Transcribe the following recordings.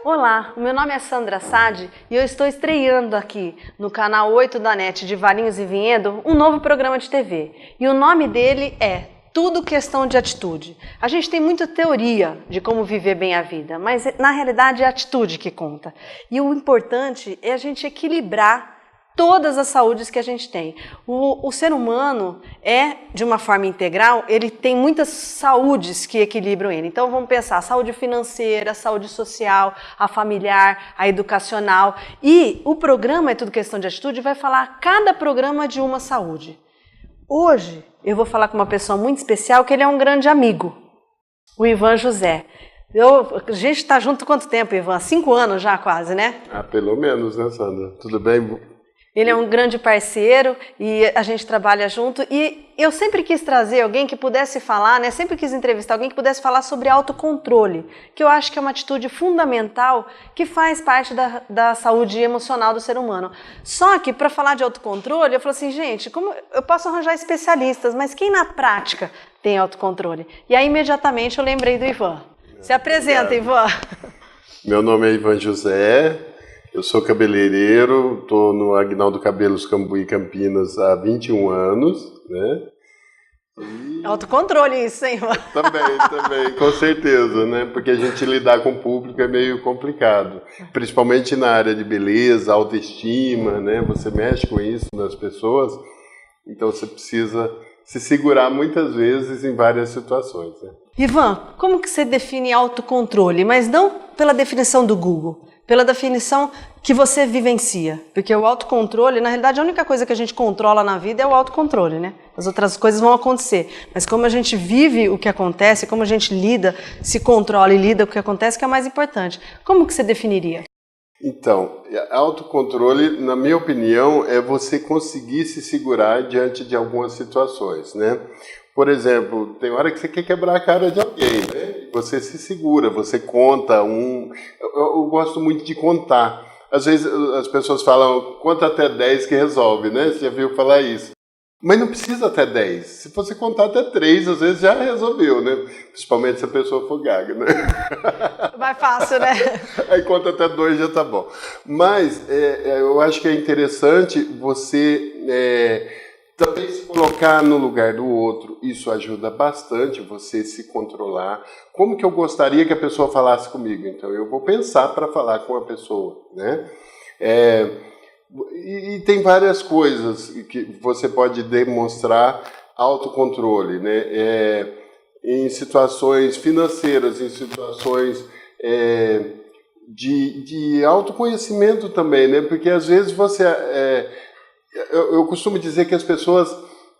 Olá, o meu nome é Sandra Sade e eu estou estreando aqui no canal 8 da NET de Valinhos e Vinhedo um novo programa de TV. E o nome dele é Tudo Questão de Atitude. A gente tem muita teoria de como viver bem a vida, mas na realidade é a atitude que conta. E o importante é a gente equilibrar todas as saúdes que a gente tem. O ser humano é, de uma forma integral, ele tem muitas saúdes que equilibram ele. Então vamos pensar, a saúde financeira, a saúde social, a familiar, a educacional. E o programa É Tudo Questão de Atitude vai falar cada programa de uma saúde. Hoje eu vou falar com uma pessoa muito especial, que ele é um grande amigo, o Ivan José. A gente está junto há quanto tempo, Ivan? 5 anos já quase, né? Pelo menos, né, Sandra? Tudo bem? Ele é um grande parceiro e a gente trabalha junto e eu sempre quis trazer alguém que pudesse falar, né? Sempre quis entrevistar alguém que pudesse falar sobre autocontrole, que eu acho que é uma atitude fundamental que faz parte da saúde emocional do ser humano. Só que para falar de autocontrole, eu falei assim, gente, como eu posso arranjar especialistas, mas quem na prática tem autocontrole? E aí imediatamente eu lembrei do Ivan. Se apresenta, Ivan. Meu nome é Ivan José. Eu sou cabeleireiro, estou no Aguinaldo Cabelos Cambuí, Campinas, há 21 anos, né? Autocontrole isso, hein, Ivan? Também, com certeza, né? Porque a gente lidar com o público é meio complicado, principalmente na área de beleza, autoestima, né? Você mexe com isso nas pessoas, então você precisa se segurar muitas vezes em várias situações, né? Ivan, como que você define autocontrole? Mas não pela definição do Google, pela definição que você vivencia. Porque o autocontrole, na realidade, a única coisa que a gente controla na vida é o autocontrole, né? As outras coisas vão acontecer. Mas como a gente vive o que acontece, como a gente lida, se controla e lida com o que acontece, que é mais importante. Como que você definiria? Então, autocontrole, na minha opinião, é você conseguir se segurar diante de algumas situações, né? Por exemplo, tem hora que você quer quebrar a cara de alguém, né? Você se segura, você conta Eu gosto muito de contar. Às vezes as pessoas falam, conta até 10 que resolve, né? Você já viu falar isso. Mas não precisa até 10. Se você contar até 3, às vezes já resolveu, né? Principalmente se a pessoa for gaga, né? Mais fácil, né? Aí conta até 2 já tá bom. Mas eu acho que é interessante você também se colocar no lugar do outro. Isso ajuda bastante você se controlar. Como que eu gostaria que a pessoa falasse comigo? Então eu vou pensar para falar com a pessoa, né? E tem várias coisas que você pode demonstrar autocontrole, né? Em situações financeiras, em situações de autoconhecimento também, né? Porque às vezes eu costumo dizer que as pessoas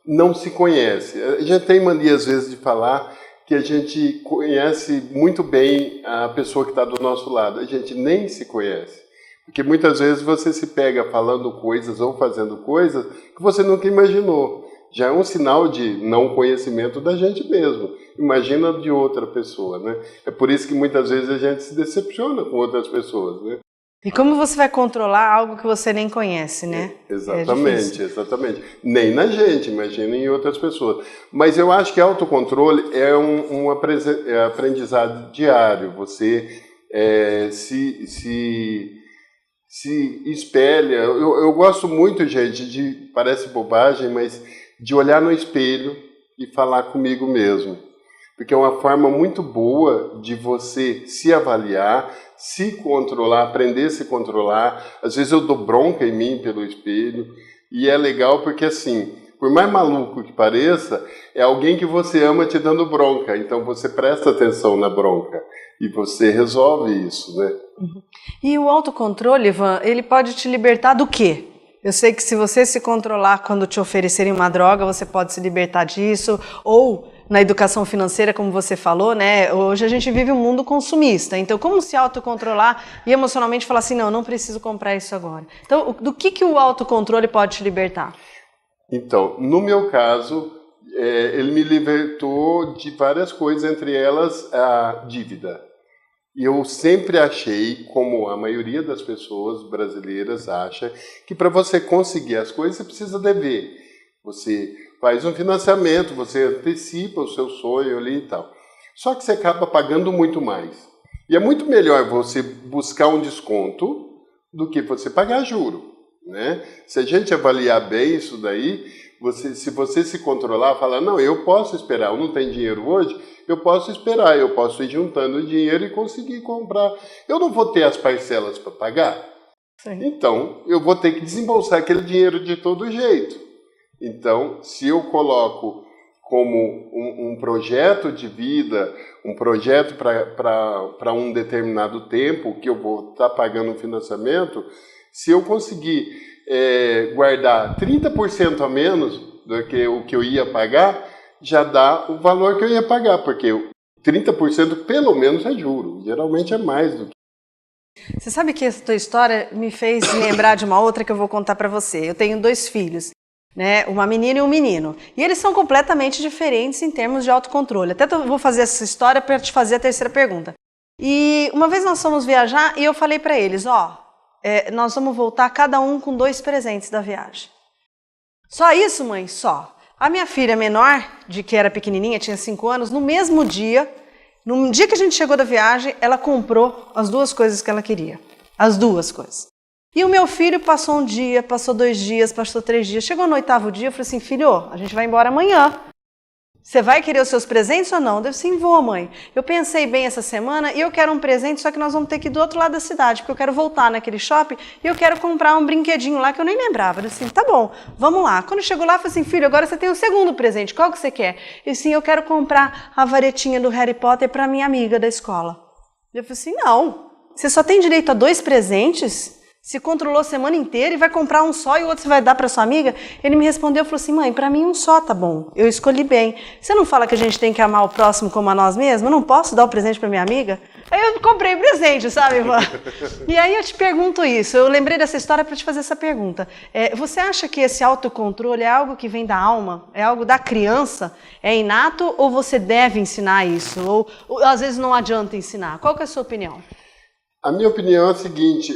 não se conhecem. A gente tem mania às vezes de falar que a gente conhece muito bem a pessoa que está do nosso lado. A gente nem se conhece. Porque muitas vezes você se pega falando coisas ou fazendo coisas que você nunca imaginou. Já é um sinal de não conhecimento da gente mesmo. Imagina de outra pessoa, né? É por isso que muitas vezes a gente se decepciona com outras pessoas, né? E como você vai controlar algo que você nem conhece, né? Exatamente. Nem na gente, imagina em outras pessoas. Mas eu acho que autocontrole é um aprendizado diário. Você se espelha. Eu gosto muito, gente, parece bobagem, mas de olhar no espelho e falar comigo mesmo. Porque é uma forma muito boa de você se avaliar, se controlar, aprender a se controlar. Às vezes eu dou bronca em mim pelo espelho. E é legal porque, assim, por mais maluco que pareça, é alguém que você ama te dando bronca. Então você presta atenção na bronca e você resolve isso, né? Uhum. E o autocontrole, Ivan, ele pode te libertar do quê? Eu sei que se você se controlar quando te oferecerem uma droga, você pode se libertar disso, ou na educação financeira, como você falou, né? Hoje a gente vive um mundo consumista, então como se autocontrolar e emocionalmente falar assim, não preciso comprar isso agora. Então, do que o autocontrole pode te libertar? Então, no meu caso, ele me libertou de várias coisas, entre elas a dívida. E eu sempre achei, como a maioria das pessoas brasileiras acha, que para você conseguir as coisas você precisa dever. Você faz um financiamento, você antecipa o seu sonho ali e tal. Só que você acaba pagando muito mais. E é muito melhor você buscar um desconto do que você pagar juro, né? Se a gente avaliar bem isso daí, se você se controlar, falar, não, eu posso esperar, eu não tenho dinheiro hoje, eu posso esperar, eu posso ir juntando dinheiro e conseguir comprar. Eu não vou ter as parcelas para pagar, então eu vou ter que desembolsar aquele dinheiro de todo jeito. Então, se eu coloco como um projeto de vida, um projeto para um determinado tempo que eu vou estar pagando um financiamento, se eu conseguir guardar 30% a menos do que o que eu ia pagar, já dá o valor que eu ia pagar, porque 30% pelo menos é juro, geralmente é mais do que. Você sabe que essa tua história me fez lembrar de uma outra que eu vou contar para você. Eu tenho 2 filhos. Né, uma menina e um menino. E eles são completamente diferentes em termos de autocontrole. Até vou fazer essa história para te fazer a terceira pergunta. E uma vez nós fomos viajar e eu falei para eles, nós vamos voltar cada um com 2 presentes da viagem. Só isso, mãe? Só. A minha filha menor, que era pequenininha, tinha 5 anos, no mesmo dia, no dia que a gente chegou da viagem, ela comprou as 2 coisas que ela queria. As 2 coisas. E o meu filho passou um dia, passou 2 dias, passou 3 dias. Chegou no 8º dia, eu falei assim, filho, a gente vai embora amanhã. Você vai querer os seus presentes ou não? Eu disse, sim, vou, mãe. Eu pensei bem essa semana e eu quero um presente, só que nós vamos ter que ir do outro lado da cidade, porque eu quero voltar naquele shopping e eu quero comprar um brinquedinho lá que eu nem lembrava. Eu disse assim, tá bom, vamos lá. Quando chegou lá, eu falei assim, filho, agora você tem o segundo presente, qual que você quer? E sim, eu quero comprar a varetinha do Harry Potter para minha amiga da escola. Eu falei assim, não, você só tem direito a 2 presentes? Se controlou a semana inteira e vai comprar um só e o outro você vai dar para sua amiga? Ele me respondeu, falou assim, mãe, para mim um só tá bom, eu escolhi bem. Você não fala que a gente tem que amar o próximo como a nós mesmos? Eu não posso dar o presente para minha amiga? Aí eu comprei presente, sabe, irmã? E aí eu te pergunto isso, eu lembrei dessa história para te fazer essa pergunta. Você acha que esse autocontrole é algo que vem da alma? É algo da criança? É inato ou você deve ensinar isso? Ou às vezes não adianta ensinar? Qual que é a sua opinião? A minha opinião é a seguinte,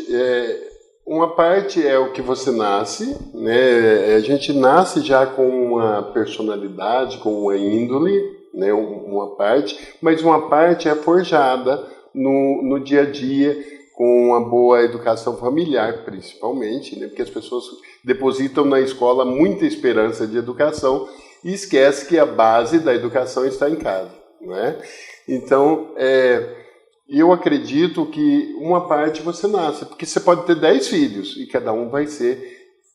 uma parte é o que você nasce, né? A gente nasce já com uma personalidade, com uma índole, né? Uma parte, mas uma parte é forjada no dia a dia com uma boa educação familiar, principalmente, né? Porque as pessoas depositam na escola muita esperança de educação e esquece que a base da educação está em casa, né? Então, eu acredito que uma parte você nasce, porque você pode ter 10 filhos e cada um vai ser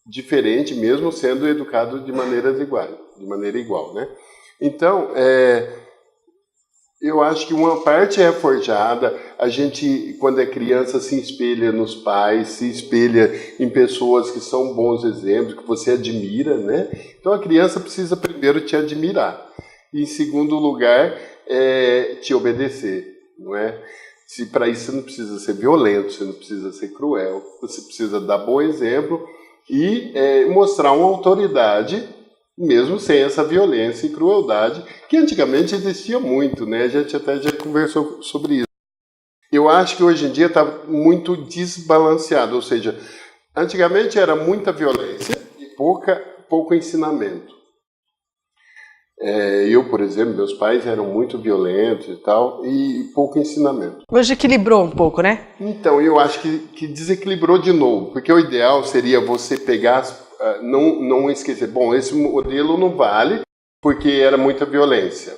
diferente, mesmo sendo educado de maneira igual, né? Então, eu acho que uma parte é forjada, a gente, quando é criança, se espelha nos pais, se espelha em pessoas que são bons exemplos, que você admira, né? Então, a criança precisa primeiro te admirar e, em segundo lugar, te obedecer, não é? Se para isso você não precisa ser violento, você não precisa ser cruel, você precisa dar bom exemplo e mostrar uma autoridade, mesmo sem essa violência e crueldade, que antigamente existia muito, né? A gente até já conversou sobre isso. Eu acho que hoje em dia está muito desbalanceado, ou seja, antigamente era muita violência e pouco ensinamento. Eu, por exemplo, meus pais eram muito violentos e tal, e pouco ensinamento. Hoje equilibrou um pouco, né? Então, eu acho que desequilibrou de novo, porque o ideal seria você pegar, não esquecer, bom, esse modelo não vale, porque era muita violência.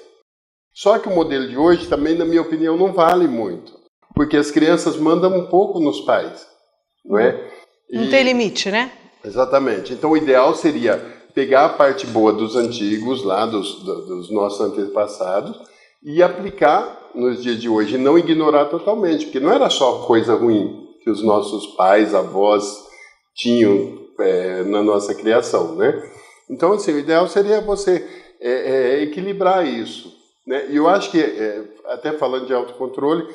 Só que o modelo de hoje também, na minha opinião, não vale muito, porque as crianças mandam um pouco nos pais, não é? Não tem limite, né? Exatamente. Então, o ideal seria pegar a parte boa dos antigos, lá dos nossos antepassados, e aplicar nos dias de hoje, e não ignorar totalmente, porque não era só coisa ruim que os nossos pais, avós tinham na nossa criação, né? Então, assim, o ideal seria você equilibrar isso, né? E eu acho que, até falando de autocontrole,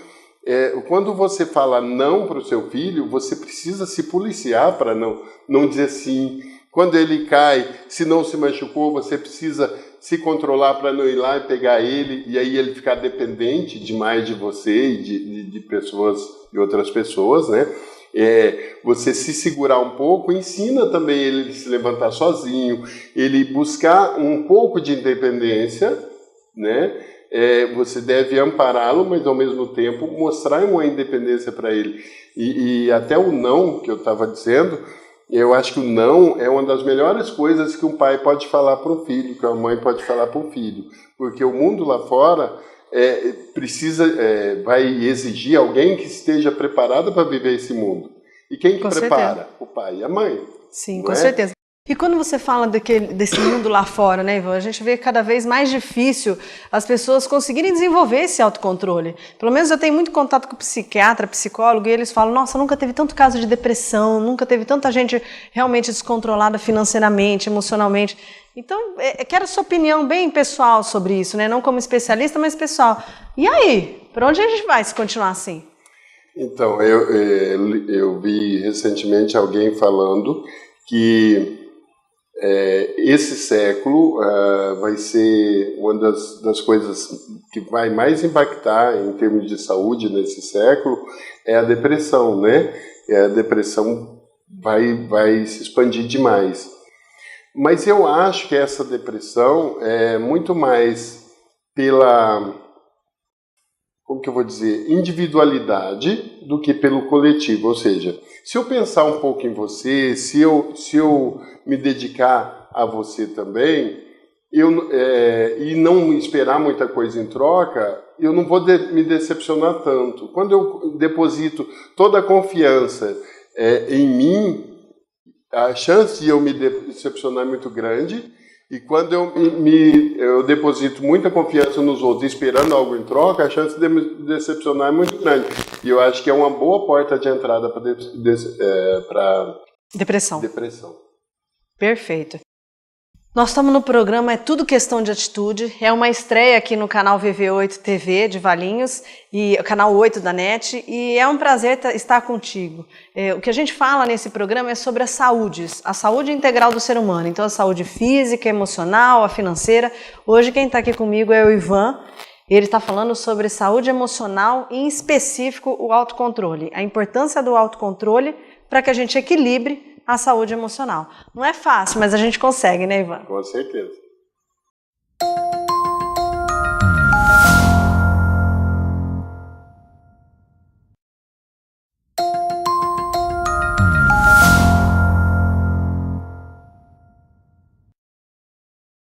quando você fala não para o seu filho, você precisa se policiar para não dizer sim. Quando ele cai, se não se machucou, você precisa se controlar para não ir lá e pegar ele, e aí ele ficar dependente demais de você e de pessoas, de outras pessoas, né? Você se segurar um pouco, ensina também ele a se levantar sozinho, ele buscar um pouco de independência, né? Você deve ampará-lo, mas ao mesmo tempo mostrar uma independência para ele. E até o não, que eu estava dizendo, eu acho que o não é uma das melhores coisas que um pai pode falar para um filho, que uma mãe pode falar para um filho. Porque o mundo lá fora vai exigir alguém que esteja preparado para viver esse mundo. E quem que prepara? O pai e a mãe. Sim, com certeza. E quando você fala desse mundo lá fora, né, Ivan, a gente vê cada vez mais difícil as pessoas conseguirem desenvolver esse autocontrole. Pelo menos eu tenho muito contato com psiquiatra, psicólogo, e eles falam, nossa, nunca teve tanto caso de depressão, nunca teve tanta gente realmente descontrolada financeiramente, emocionalmente. Então, eu quero a sua opinião bem pessoal sobre isso, né? Não como especialista, mas pessoal. E aí, para onde a gente vai se continuar assim? Então, eu vi recentemente alguém falando que esse século vai ser uma das coisas que vai mais impactar em termos de saúde nesse século é a depressão, né? A depressão vai se expandir demais. Mas eu acho que essa depressão é muito mais pela, como que eu vou dizer, individualidade do que pelo coletivo. Ou seja, se eu pensar um pouco em você, se eu me dedicar a você também, e não esperar muita coisa em troca, eu não vou me decepcionar tanto. Quando eu deposito toda a confiança em mim, a chance de eu me decepcionar é muito grande. E quando eu deposito muita confiança nos outros esperando algo em troca, a chance de me decepcionar é muito grande. E eu acho que é uma boa porta de entrada para depressão. Perfeito. Nós estamos no programa É Tudo Questão de Atitude, é uma estreia aqui no canal VV8 TV de Valinhos, e o canal 8 da NET, e é um prazer estar contigo. O que a gente fala nesse programa é sobre a saúde integral do ser humano, então a saúde física, emocional, a financeira. Hoje quem está aqui comigo é o Ivan, ele está falando sobre saúde emocional, em específico o autocontrole, a importância do autocontrole para que a gente equilibre a saúde emocional. Não é fácil, mas a gente consegue, né, Ivan? Com certeza.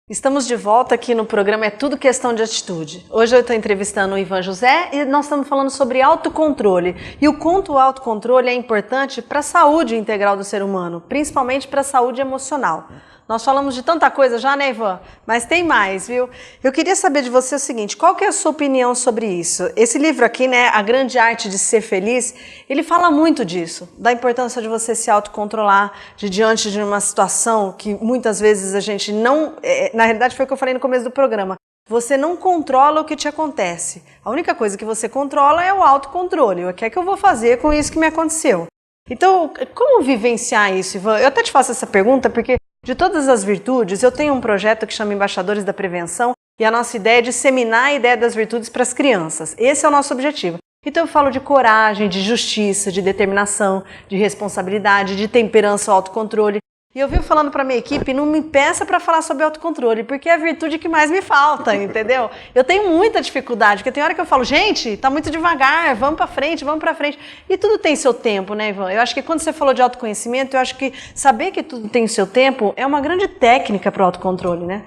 Estamos de volta aqui no programa É Tudo Questão de Atitude. Hoje eu estou entrevistando o Ivan José e nós estamos falando sobre autocontrole. E o quanto o autocontrole é importante para a saúde integral do ser humano, principalmente para a saúde emocional. Nós falamos de tanta coisa já, né, Ivan? Mas tem mais, viu? Eu queria saber de você o seguinte, qual que é a sua opinião sobre isso? Esse livro aqui, né, A Grande Arte de Ser Feliz, ele fala muito disso, da importância de você se autocontrolar, diante de uma situação que muitas vezes a gente não... na realidade foi o que eu falei no começo do programa. Você não controla o que te acontece. A única coisa que você controla é o autocontrole. O que é que eu vou fazer com isso que me aconteceu? Então, como vivenciar isso, Ivan? Eu até te faço essa pergunta porque de todas as virtudes, eu tenho um projeto que chama Embaixadores da Prevenção e a nossa ideia é disseminar a ideia das virtudes para as crianças. Esse é o nosso objetivo. Então eu falo de coragem, de justiça, de determinação, de responsabilidade, de temperança, autocontrole. E eu vivo falando para minha equipe, não me peça para falar sobre autocontrole, porque é a virtude que mais me falta, entendeu? Eu tenho muita dificuldade, porque tem hora que eu falo, gente, tá muito devagar, vamos para frente. E tudo tem seu tempo, né, Ivan? Eu acho que quando você falou de autoconhecimento, eu acho que saber que tudo tem seu tempo é uma grande técnica para o autocontrole, né?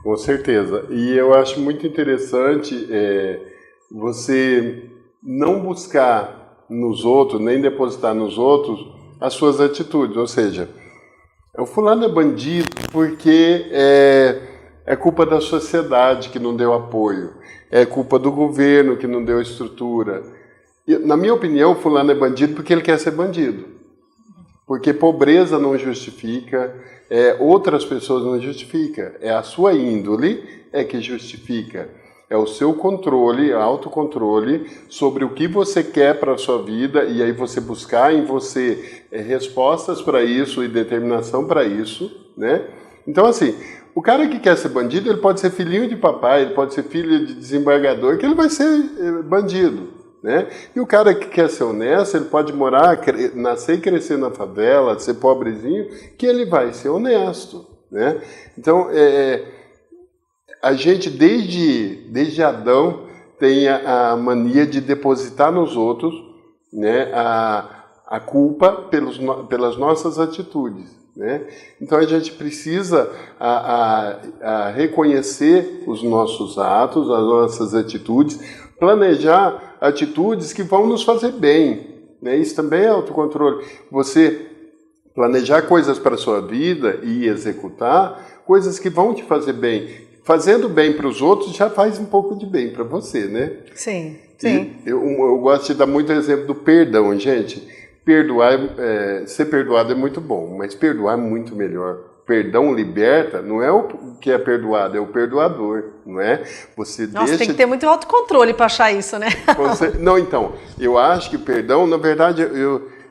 Com certeza. E eu acho muito interessante você não buscar nos outros, nem depositar nos outros as suas atitudes, ou seja... O fulano é bandido porque é culpa da sociedade que não deu apoio, é culpa do governo que não deu estrutura. E, na minha opinião, o fulano é bandido porque ele quer ser bandido. Porque pobreza não justifica, outras pessoas não justificam. É a sua índole que justifica. É o seu controle, autocontrole sobre o que você quer para a sua vida e aí você buscar em você respostas para isso e determinação para isso, né? Então, assim, o cara que quer ser bandido, ele pode ser filhinho de papai, ele pode ser filho de desembargador, que ele vai ser bandido, né? E o cara que quer ser honesto, ele pode nascer e crescer na favela, ser pobrezinho, que ele vai ser honesto, né? Então, A gente, desde Adão, tem a mania de depositar nos outros, né, a culpa pelas nossas atitudes. Né? Então a gente precisa reconhecer os nossos atos, as nossas atitudes, planejar atitudes que vão nos fazer bem. Né? Isso também é autocontrole. Você planejar coisas para a sua vida e executar coisas que vão te fazer bem. Fazendo bem para os outros já faz um pouco de bem para você, né? Sim, sim. Eu gosto de dar muito exemplo do perdão, gente. Ser perdoado é muito bom, mas perdoar é muito melhor. Perdão liberta, não é o que é perdoado, é o perdoador, não é? Tem que ter muito autocontrole para achar isso, né? Não, então, eu acho que o perdão, na verdade,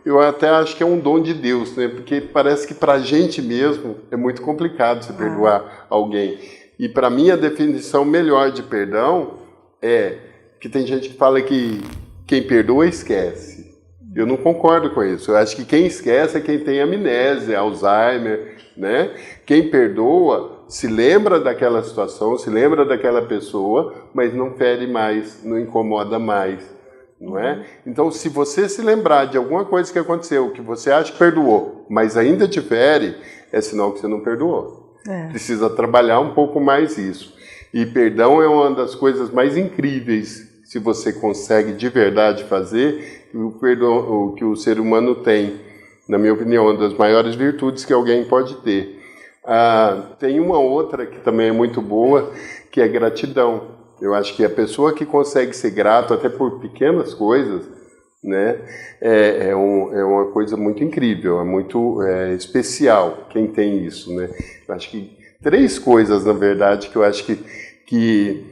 eu até acho que é um dom de Deus, né? Porque parece que para a gente mesmo é muito complicado você perdoar alguém. E para mim a definição melhor de perdão é que tem gente que fala que quem perdoa esquece. Eu não concordo com isso. Eu acho que quem esquece é quem tem amnésia, Alzheimer, né? Quem perdoa se lembra daquela situação, se lembra daquela pessoa, mas não fere mais, não incomoda mais, não é? Então, se você se lembrar de alguma coisa que aconteceu, que você acha que perdoou, mas ainda te fere, é sinal que você não perdoou. Precisa trabalhar um pouco mais isso. E perdão é uma das coisas mais incríveis, se você consegue de verdade fazer, o perdão que o ser humano tem, na minha opinião, uma das maiores virtudes que alguém pode ter. Tem uma outra que também é muito boa, que é gratidão. Eu acho que a pessoa que consegue ser grato até por pequenas coisas, né, é uma coisa muito incrível, é muito especial quem tem isso, né? Eu acho que 3 coisas, na verdade, que eu acho que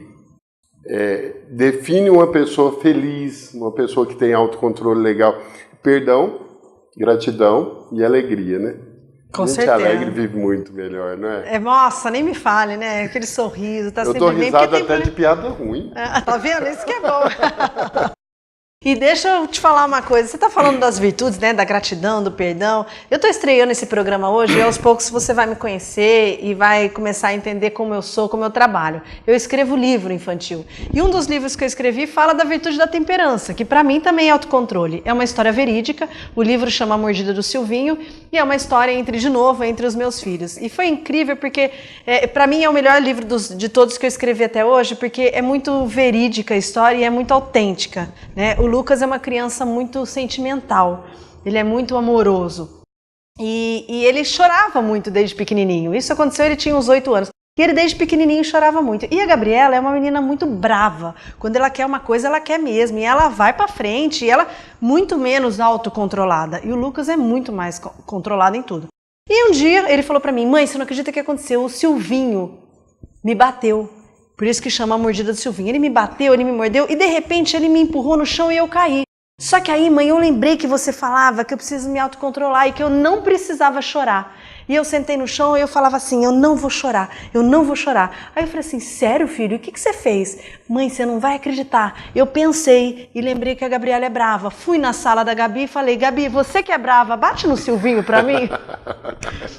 define uma pessoa feliz, uma pessoa que tem autocontrole legal: perdão, gratidão e alegria, né? Com gente certeza. Alegre vive muito melhor, não é? Nossa, nem me fale, né? Aquele sorriso, tá sempre bem. Eu bem. dou risada até de piada ruim. Tá vendo? Isso que é bom. E deixa eu te falar uma coisa, você está falando das virtudes, né, da gratidão, do perdão. Eu estou estreando esse programa hoje e aos poucos você vai me conhecer e vai começar a entender como eu sou, como eu trabalho. Eu escrevo livro infantil e um dos livros que eu escrevi fala da virtude da temperança, que para mim também é autocontrole. É uma história verídica, o livro chama A Mordida do Silvinho e é uma história entre os meus filhos. E foi incrível porque para mim é o melhor livro de todos que eu escrevi até hoje, porque é muito verídica a história e é muito autêntica, né? O Lucas é uma criança muito sentimental, ele é muito amoroso e ele chorava muito desde pequenininho. Isso aconteceu, ele tinha uns 8 anos e ele desde pequenininho chorava muito. E a Gabriela é uma menina muito brava, quando ela quer uma coisa ela quer mesmo e ela vai pra frente e ela muito menos autocontrolada. E o Lucas é muito mais controlado em tudo. E um dia ele falou pra mim: mãe, você não acredita o que aconteceu? O Silvinho me bateu. Por isso que chama A Mordida do Silvinho. Ele me bateu, ele me mordeu e de repente ele me empurrou no chão e eu caí. Só que aí, mãe, eu lembrei que você falava que eu preciso me autocontrolar e que eu não precisava chorar. E eu sentei no chão e eu falava assim: eu não vou chorar, eu não vou chorar. Aí eu falei assim: sério, filho? O que você fez? Mãe, você não vai acreditar. Eu pensei e lembrei que a Gabriela é brava. Fui na sala da Gabi e falei: Gabi, você que é brava, bate no Silvinho pra mim.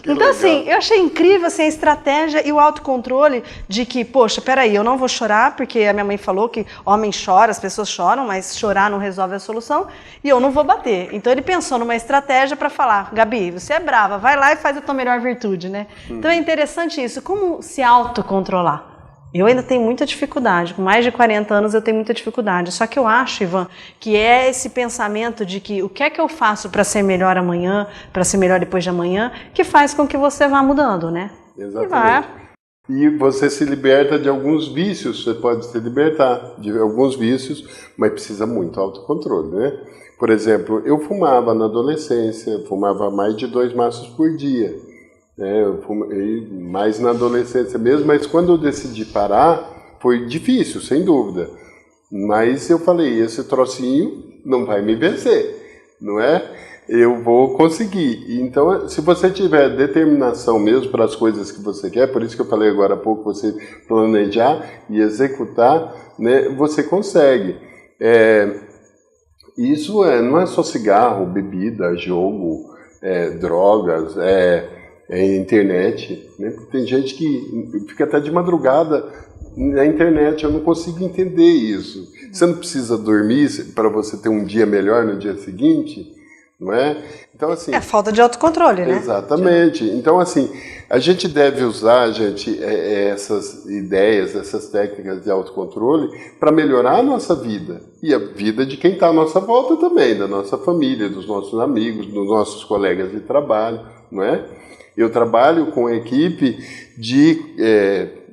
Então legal. Assim, eu achei incrível assim, a estratégia e o autocontrole de que, poxa, peraí, eu não vou chorar, porque a minha mãe falou que homem chora, as pessoas choram, mas chorar não resolve a solução, e eu não vou bater. Então ele pensou numa estratégia para falar: Gabi, você é brava, vai lá e faz a tua melhor virtude, né? Então é interessante isso, como se autocontrolar. Eu ainda tenho muita dificuldade, com mais de 40 anos eu tenho muita dificuldade, só que eu acho, Ivan, que é esse pensamento de que o que é que eu faço para ser melhor amanhã, para ser melhor depois de amanhã, que faz com que você vá mudando, né? Exatamente. E você se liberta de alguns vícios, você pode se libertar de alguns vícios, mas precisa muito autocontrole, né? Por exemplo, eu fumava na adolescência, fumava mais de 2 maços por dia. Eu fumei mais na adolescência mesmo, mas quando eu decidi parar, foi difícil, sem dúvida. Mas eu falei: esse trocinho não vai me vencer, não é? Eu vou conseguir. Então, se você tiver determinação mesmo para as coisas que você quer, por isso que eu falei agora há pouco, você planejar e executar, né, você consegue. Isso não é só cigarro, bebida, jogo, drogas, internet, né? Tem gente que fica até de madrugada na internet, eu não consigo entender isso. Você não precisa dormir para você ter um dia melhor no dia seguinte, não é? Então, assim, é falta de autocontrole, né? Exatamente. Então, assim, a gente deve usar, gente, essas ideias, essas técnicas de autocontrole para melhorar a nossa vida e a vida de quem está à nossa volta também, da nossa família, dos nossos amigos, dos nossos colegas de trabalho, não é? Eu trabalho com uma equipe de,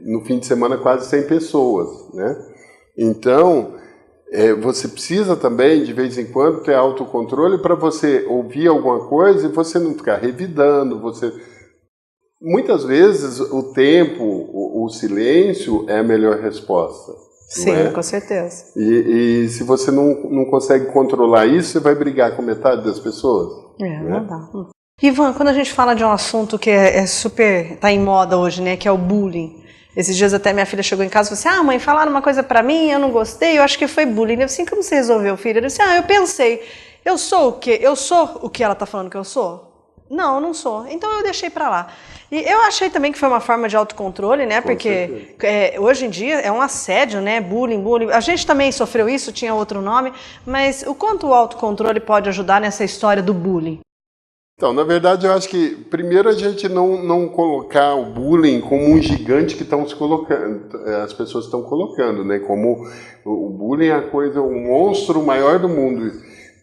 no fim de semana, quase 100 pessoas, né? Então, você precisa também, de vez em quando, ter autocontrole para você ouvir alguma coisa e você não ficar revidando. Muitas vezes, o tempo, o silêncio é a melhor resposta. Sim, com certeza. E se você não consegue controlar isso, você vai brigar com metade das pessoas. Não dá. Ivan, quando a gente fala de um assunto que tá em moda hoje, né, que é o bullying. Esses dias até minha filha chegou em casa e falou assim, mãe, falaram uma coisa pra mim, eu não gostei, eu acho que foi bullying. Eu assim, como você resolveu, filha? Eu disse, eu pensei, eu sou o quê? Eu sou o que ela tá falando que eu sou? Não, eu não sou. Então eu deixei pra lá. E eu achei também que foi uma forma de autocontrole, né? Porque hoje em dia é um assédio, né? Bullying. A gente também sofreu isso, tinha outro nome, mas o quanto o autocontrole pode ajudar nessa história do bullying? Então, na verdade, eu acho que primeiro a gente não colocar o bullying como um gigante que estão se colocando, as pessoas estão colocando, né? Como o bullying é a coisa, o monstro maior do mundo.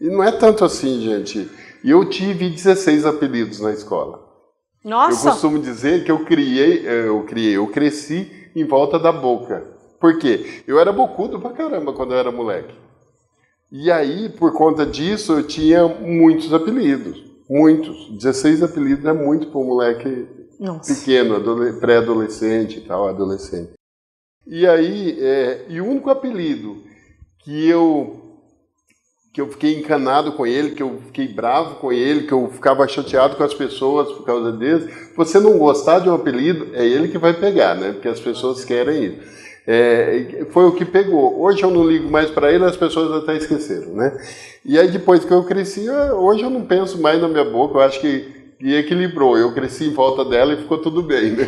E não é tanto assim, gente. Eu tive 16 apelidos na escola. Nossa! Eu costumo dizer que eu cresci em volta da boca. Por quê? Eu era bocudo pra caramba quando eu era moleque. E aí, por conta disso, eu tinha muitos apelidos. Muitos. 16 apelidos é muito para um moleque pequeno, pré-adolescente e tal, adolescente. E aí, o único apelido que eu fiquei encanado com ele, que eu fiquei bravo com ele, que eu ficava chateado com as pessoas por causa dele, você não gostar de um apelido, é ele que vai pegar, né? Porque as pessoas querem isso. Foi o que pegou. Hoje eu não ligo mais para ele, as pessoas até esqueceram, né? E aí depois que eu cresci, hoje eu não penso mais na minha boca, eu acho que equilibrou. Eu cresci em volta dela e ficou tudo bem, né?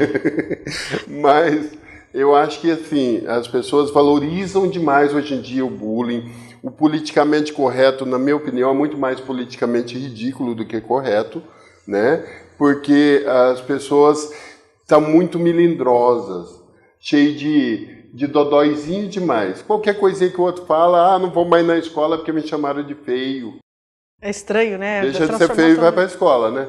Mas eu acho que assim, as pessoas valorizam demais hoje em dia o bullying. O politicamente correto, na minha opinião, é muito mais politicamente ridículo do que correto, né? Porque as pessoas estão muito melindrosas, cheias de dodóizinho demais. Qualquer coisinha que o outro fala, não vou mais na escola porque me chamaram de feio. É estranho, né? Deixa de ser feio e vai para a escola, né?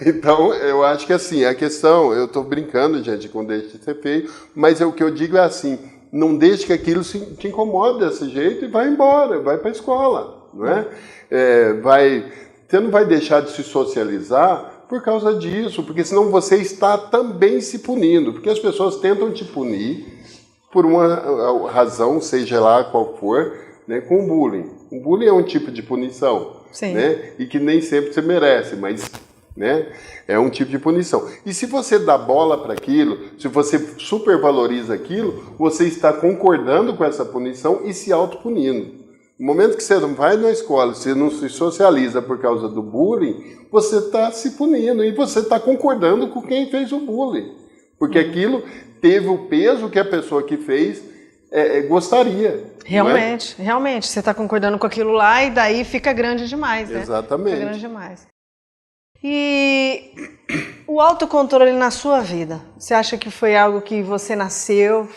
Então, eu acho que assim, a questão, eu estou brincando, gente, com deixa de ser feio, mas o que eu digo é assim, não deixe que aquilo te incomode desse jeito e vai embora, vai para a escola, não é? Você não vai deixar de se socializar por causa disso, porque senão você está também se punindo, porque as pessoas tentam te punir por uma razão, seja lá qual for, né, com o bullying. O bullying é um tipo de punição, né, e que nem sempre você merece, mas, né, é um tipo de punição. E se você dá bola para aquilo, se você supervaloriza aquilo, você está concordando com essa punição e se autopunindo. No momento que você não vai na escola, você não se socializa por causa do bullying, você está se punindo e você está concordando com quem fez o bullying. Porque aquilo teve o peso que a pessoa que fez gostaria. Realmente, realmente. Você está concordando com aquilo lá e daí fica grande demais, né? Exatamente. Fica grande demais. E o autocontrole na sua vida, você acha que foi algo que você nasceu,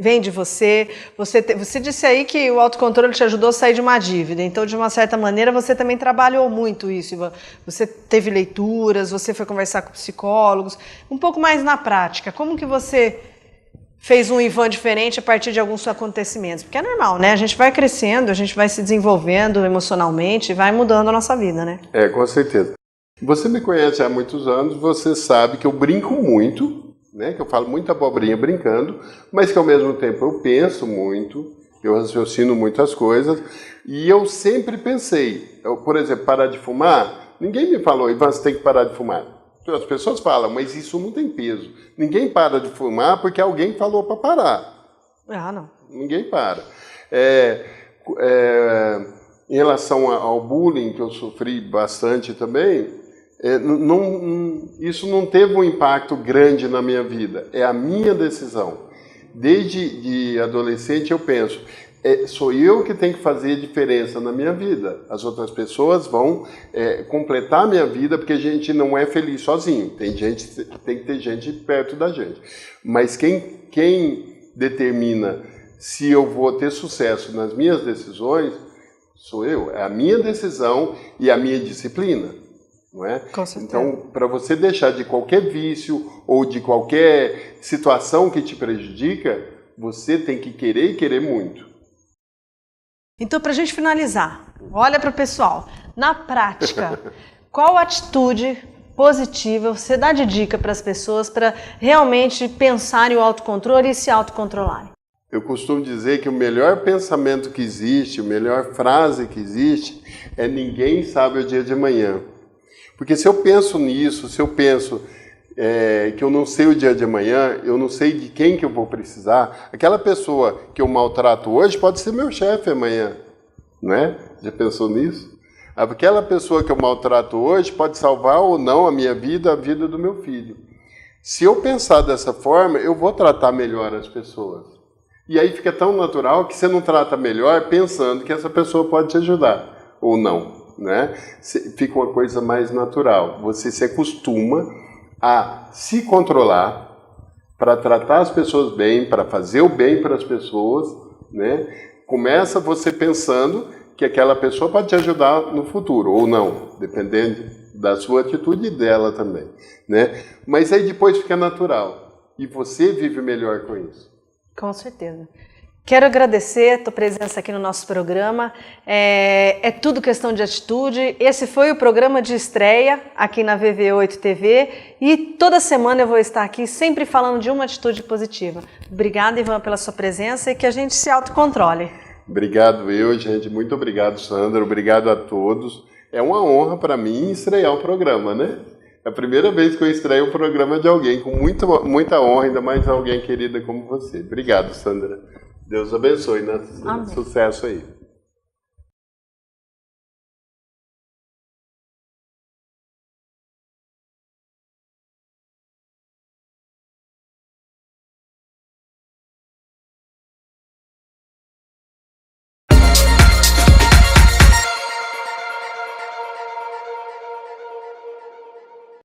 vem de você? Você disse aí que o autocontrole te ajudou a sair de uma dívida, então de uma certa maneira você também trabalhou muito isso, Ivan. Você teve leituras, você foi conversar com psicólogos, um pouco mais na prática. Como que você fez um Ivan diferente a partir de alguns acontecimentos? Porque é normal, né? A gente vai crescendo, a gente vai se desenvolvendo emocionalmente e vai mudando a nossa vida, né? Com certeza. Você me conhece há muitos anos, você sabe que eu brinco muito, né? Que eu falo muita abobrinha brincando, mas que ao mesmo tempo eu penso muito, eu raciocino muitas coisas, e eu sempre pensei, por exemplo, parar de fumar, ninguém me falou, Ivan, você tem que parar de fumar. As pessoas falam, mas isso não tem peso. Ninguém para de fumar porque alguém falou para parar. Não. Ninguém para. Em relação ao bullying, que eu sofri bastante também, Isso não teve um impacto grande na minha vida, é a minha decisão. Desde de adolescente eu penso, sou eu que tenho que fazer a diferença na minha vida. As outras pessoas vão completar a minha vida, porque a gente não é feliz sozinho. Tem que ter gente perto da gente. Mas quem determina se eu vou ter sucesso nas minhas decisões sou eu. É a minha decisão e a minha disciplina. Não é? Com certeza. Então, para você deixar de qualquer vício ou de qualquer situação que te prejudica, você tem que querer e querer muito. Então, para a gente finalizar, olha para o pessoal. Na prática, qual atitude positiva você dá de dica para as pessoas para realmente pensarem o autocontrole e se autocontrolarem? Eu costumo dizer que o melhor pensamento que existe, a melhor frase que existe é ninguém sabe o dia de amanhã. Porque se eu penso nisso, se eu penso que eu não sei o dia de amanhã, eu não sei de quem que eu vou precisar, aquela pessoa que eu maltrato hoje pode ser meu chefe amanhã, não é? Já pensou nisso? Aquela pessoa que eu maltrato hoje pode salvar ou não a minha vida, a vida do meu filho. Se eu pensar dessa forma, eu vou tratar melhor as pessoas. E aí fica tão natural que você não trata melhor pensando que essa pessoa pode te ajudar, ou não. Né? Fica uma coisa mais natural. Você se acostuma a se controlar para tratar as pessoas bem, para fazer o bem para as pessoas, né? Começa você pensando que aquela pessoa pode te ajudar no futuro, ou não, dependendo da sua atitude e dela também, né? Mas aí depois fica natural e você vive melhor com isso. Com certeza. Quero agradecer a tua presença aqui no nosso programa. É tudo questão de atitude. Esse foi o programa de estreia aqui na VV8 TV e toda semana eu vou estar aqui sempre falando de uma atitude positiva. Obrigada, Ivan, pela sua presença e que a gente se autocontrole. Obrigado gente. Muito obrigado, Sandra. Obrigado a todos. É uma honra para mim estrear o programa, né? É a primeira vez que eu estreio o programa de alguém com muita honra, ainda mais alguém querida como você. Obrigado, Sandra. Deus abençoe, né? Sucesso aí.